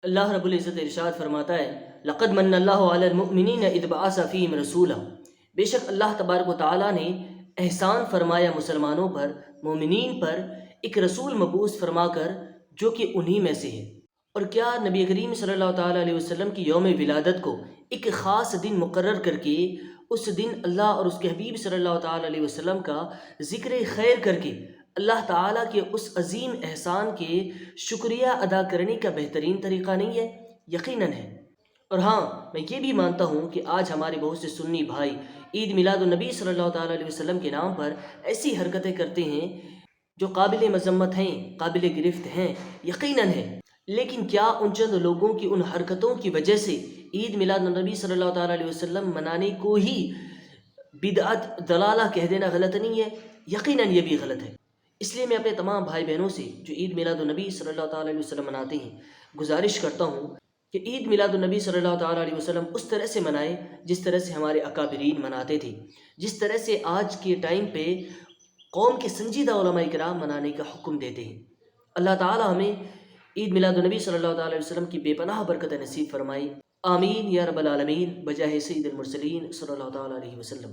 اللہ رب العزت ارشاد فرماتا ہے، لقد من اللہ علی المؤمنین اذ بعث فیہم رسولا، بے شک اللہ تبارک و تعالیٰ نے احسان فرمایا مسلمانوں پر، مومنین پر، ایک رسول مبعوث فرما کر جو کہ انہی میں سے ہے۔ اور کیا نبی کریم صلی اللہ تعالیٰ علیہ وسلم کی یوم ولادت کو ایک خاص دن مقرر کر کے اس دن اللہ اور اس کے حبیب صلی اللہ تعالیٰ علیہ وسلم کا ذکر خیر کر کے اللہ تعالیٰ کے اس عظیم احسان کے شکریہ ادا کرنے کا بہترین طریقہ نہیں ہے؟ یقیناً ہے۔ اور ہاں، میں یہ بھی مانتا ہوں کہ آج ہمارے بہت سے سنی بھائی عید میلاد النبی صلی اللہ تعالیٰ علیہ وسلم کے نام پر ایسی حرکتیں کرتے ہیں جو قابل مذمت ہیں، قابل گرفت ہیں، یقیناً ہے۔ لیکن کیا ان چند لوگوں کی ان حرکتوں کی وجہ سے عید میلاد النبی صلی اللہ تعالیٰ علیہ وسلم منانے کو ہی بدعت ضلالہ کہہ دینا غلط نہیں ہے؟ یقیناً یہ بھی غلط ہے۔ اس لیے میں اپنے تمام بھائی بہنوں سے جو عید میلاد النبی صلی اللہ تعالیٰ علیہ وسلم مناتے ہیں گزارش کرتا ہوں کہ عید میلاد النبی صلی اللہ تعالیٰ علیہ وسلم اس طرح سے منائے جس طرح سے ہمارے اکابرین مناتے تھے، جس طرح سے آج کے ٹائم پہ قوم کے سنجیدہ علماء کرام منانے کا حکم دیتے ہیں۔ اللہ تعالیٰ ہمیں عید میلاد النبی صلی اللہ تعالیٰ علیہ وسلم کی بے پناہ برکت نصیب فرمائی، آمین یا رب العالمین، بجاہ سید المرسلین صلی اللہ تعالیٰ علیہ وسلم۔